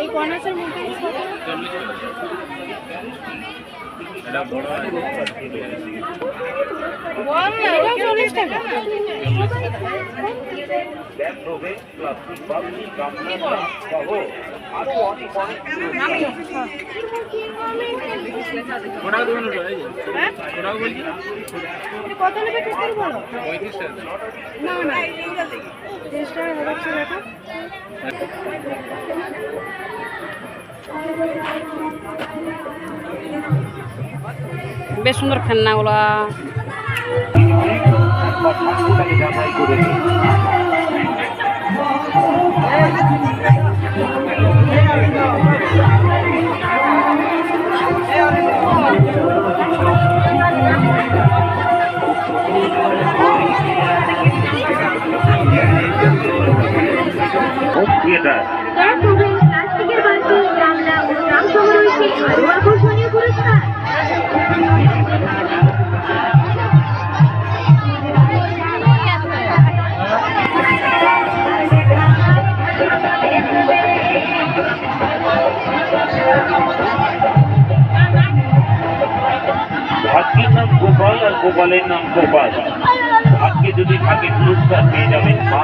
এই কর্নাসের মধ্যে এটা বড় বল না এটা 40 টাকা দেখবে প্লাস্টিক বাবলি গামলা সহ আরো অনেক বড় দোকান এই যে হ্যাঁ বড় বলছি এটা কত নেবে ঠিক করে বলো 35 টাকা না না 30 টাকা হচ্ছে দেখো বেশ সুন্দর খেলনাগুলো ভাগ্যের নাম গোপাল আর গোপালের নাম গোপাল। আজকে যদি ভাগ্যে পুরস্কার পেয়ে যাবেন মা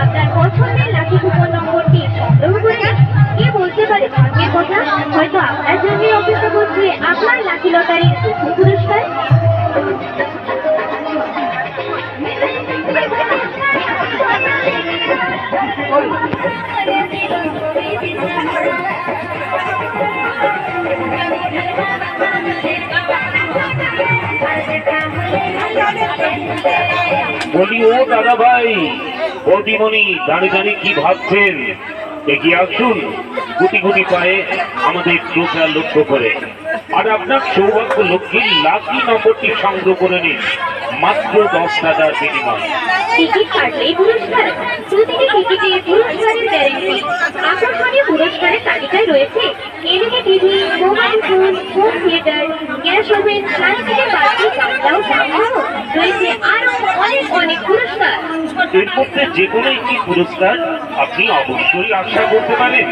আপনার পছন্দের লাকি কুপন নম্বরটি সংগ্রহ করে কে বলতে পারে ভাগ্যের কথা। হয়তো আপনার জন্য অপেক্ষা করছে আপনার লাকি লটারির প্রথম পুরস্কার। বলি ও দাদা ভাই বৌদিমণি দাঁড়িয়ে দাঁড়িয়ে কি ভাবছেন? এগিয়ে আসুন গুটি গুটি পায়ে আমাদের চোখটা লক্ষ্য করে, আর আপনার সৌভাগ্য লক্ষ্মীর লাকি নম্বরটি সংগ্রহ করে নিন মাত্র 10 টাকার বিনিময়। টিকিট কাটলেই পুরস্কার, প্রতিটি টিকিটে পুরস্কারের গ্যারেন্টি। আকর্ষণীয় পুরস্কারের তালিকায় রয়েছে LED TV, mobile phone, home theatre, gas oven, প্লাস্টিকের বালতি, গামলাও সহ রয়েছে আরো অনেক অনেক পুরস্কার। এর মধ্যে যে কোনো একটি পুরস্কার আপনি অবশ্যই আশা করতে পারেন।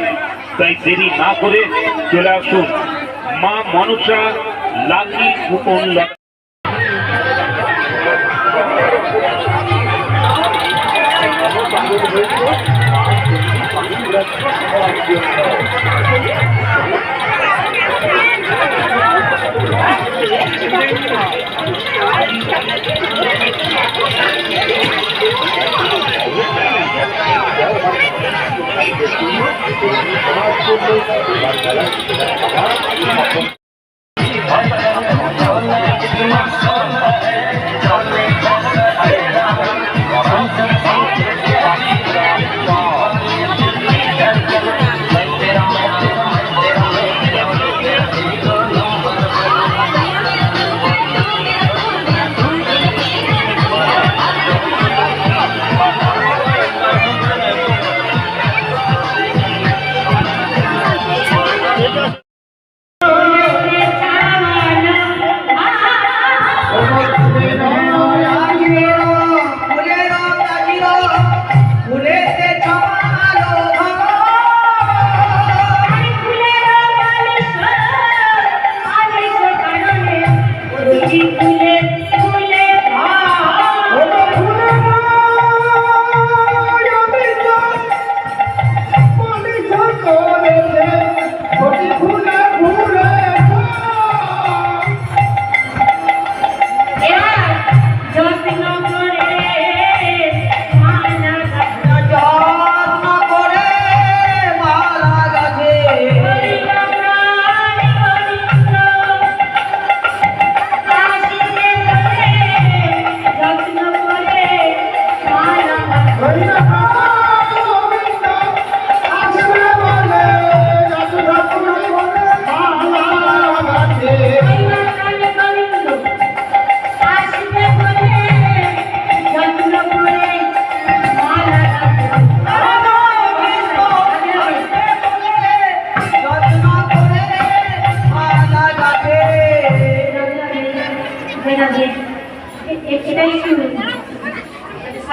তাই দেরি না করে চলে আসুন মা মনসা লাকি কুপন।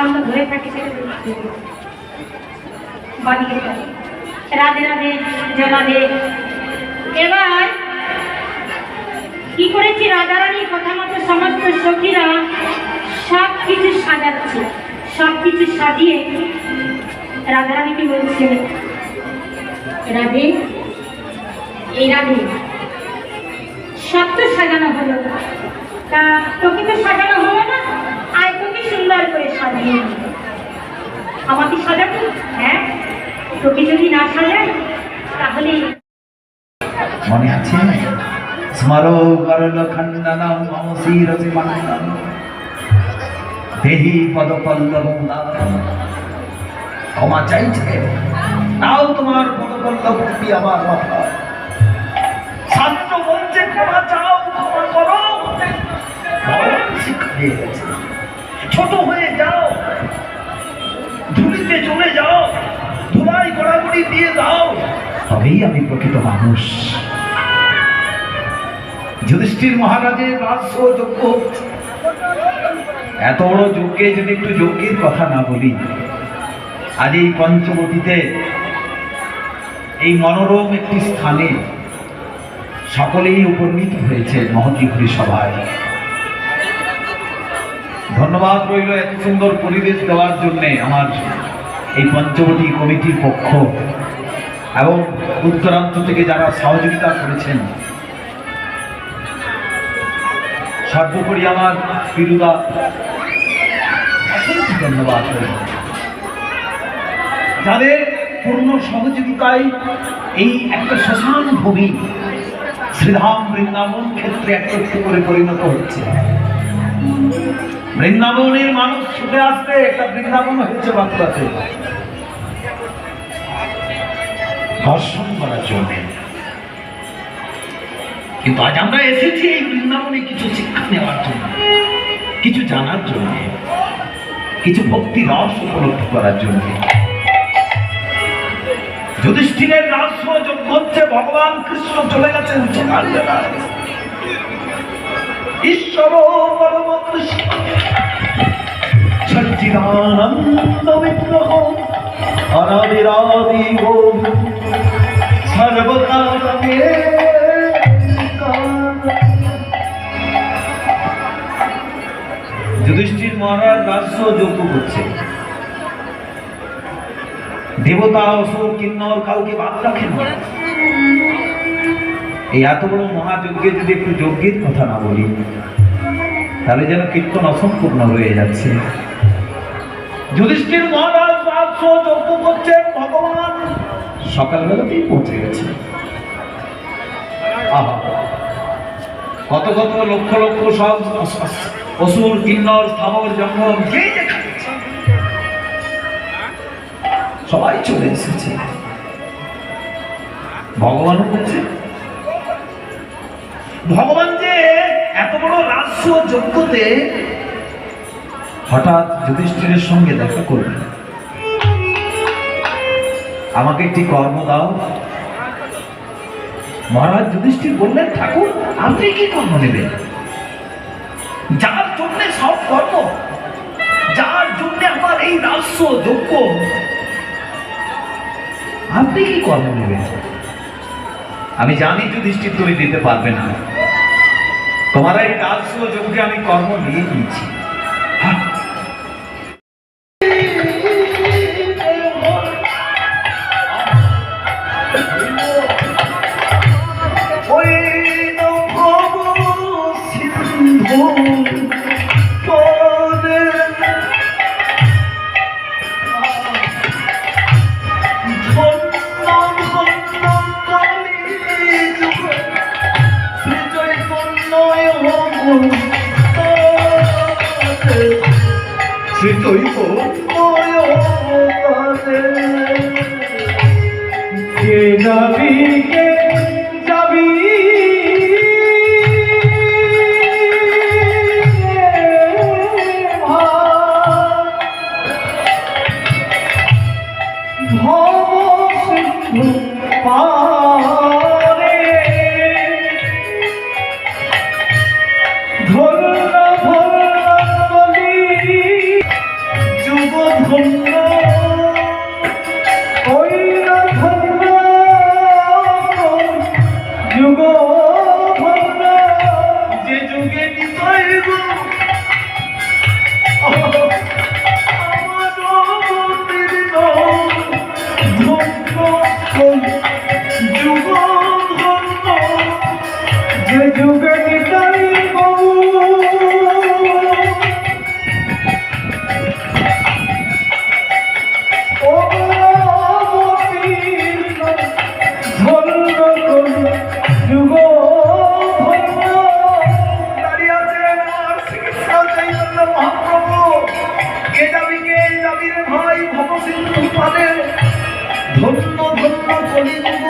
আমরা ধরে থাকি সেটা বানিয়ে থাকি। রাধে রাধে জনাবে। এবার কি করেছি, রাধারানীর কথা মতো সমস্ত সখীরা সব কিছু সাজাচ্ছে। সব কিছু সাজিয়ে রাধারানীকে বলছে, রাধে, এই রাধে, সব তো সাজানো হলো, তা তোকে তো সাজানো হলো না, আয় তোকে সুন্দর করে সাজিয়ে দিই। আমাকে সাজাবো? হ্যাঁ, তোকে যদি না সাজাই তাহলে মনে আছে? স্মরো করল খণ্ডনম মম শিরসি মণ্ডনম দেহি পদপল্লব ক্ষমা চাইছে, নাও তোমার পদপল্লবটি আমার মাথা। ছাত্র বলছে ক্ষমা চাও, ক্ষমা করো, শিক্ষা দিয়ে গেছে। ছোট হয়ে যাও, ধুলিতে চলে যাও, ধুলাই গড়াগড়ি দিয়ে দাও, তবেই আমি প্রকৃত মানুষ। যুধিষ্ঠির মহারাজের রাজ্য যজ্ঞ, এত বড় যজ্ঞে যদি একটু যজ্ঞের কথা না বলি, আজ এই পঞ্চবটিতে এই মনোরম একটি স্থানে সকলেই উপনীত হয়েছে মহৎ সভায়। ধন্যবাদ রইল এত সুন্দর পরিবেশ দেওয়ার জন্যে আমার এই পঞ্চবটি কমিটির পক্ষ এবং উত্তরাঞ্চল থেকে যারা সহযোগিতা করেছেন। সর্বোপরি আমার পিরুদা, অসংখ্য ধন্যবাদ রইল, যাদের পূর্ণ সহযোগিতায় এই একটা শ্মশান ভূমি শ্রীধাম বৃন্দাবন ক্ষেত্রে একটা করে পরিণত হচ্ছে। বৃন্দাবনের মানুষ ছুটে আসবে, একটা বৃন্দাবন হচ্ছে বাঁকুড়াতে দর্শন করার জন্য। কিন্তু আজ আমরা এসেছি এই বৃন্দাবনে কিছু শিক্ষা নেওয়ার জন্য, কিছু জানার জন্য, কিছু ভক্তি রস উপলব্ধি করার জন্য। যুধিষ্ঠিরের রাজ্য যজ্ঞ হচ্ছে, ভগবান কৃষ্ণ চলে গেছেন সকালবেলায়। ঈশ্বর পরম কৃষ্ণ সচ্চিদানন্দ বিগ্রহ অনাদিরাদি সর্বকালে। যুধিষ্ঠির মহারাজ রাজ্য যজ্ঞ করছে, দেবতা অসুর কিন্নর কাউকে বাদ রাখেন না। এই এত বড় মহাযজ্ঞে যদি একটু যজ্ঞের কথা না বলি, তাহলে যেন কীর্তন অসম্পূর্ণ রয়ে যাচ্ছে। যুধিষ্ঠির মহারাজ রাজ্য যজ্ঞ করছেন, ভগবান সকালবেলাতেই পৌঁছে গেছে। আহা, কত কত লক্ষ লক্ষ সব অসুর কিন্নর স্থাবর জঙ্গল যে যেখানে সবাই চলে এসেছে। ভগবানও বলছে, ভগবান যে এত বড় রাজ্য যজ্ঞতে হঠাৎ যুধিষ্ঠিরের সঙ্গে দেখা করবে, আমাকে একটি কর্ম দাও। মহারাজ যুধিষ্ঠির বললেন, ঠাকুর আপনি কি কর্ম নেবেন? যার জন্য সব কর্ম, যার জন্য আমার এই রাজ্য যজ্ঞ, আপনি কি কর্ম নেবেন? আমি জানি যুধিষ্ঠির তুমি দিতে পারবে না, তোমার এই রাজ্য যজ্ঞে আমি কর্ম নিয়ে নিয়েছি। ধন্য ধন্য কলিযুগ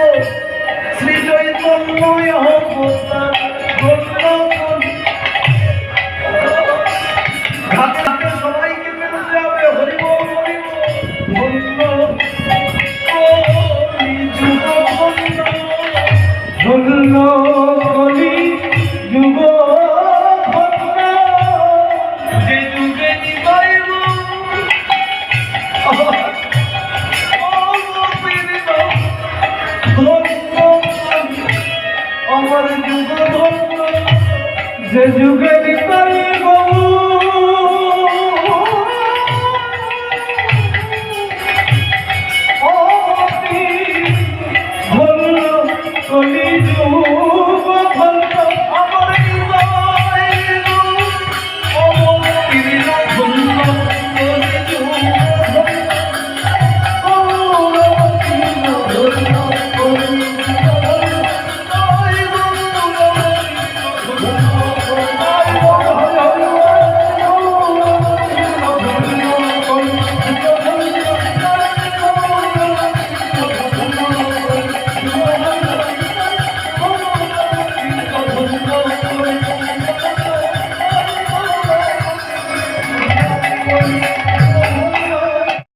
শ্রী চৈতন্য অবতার।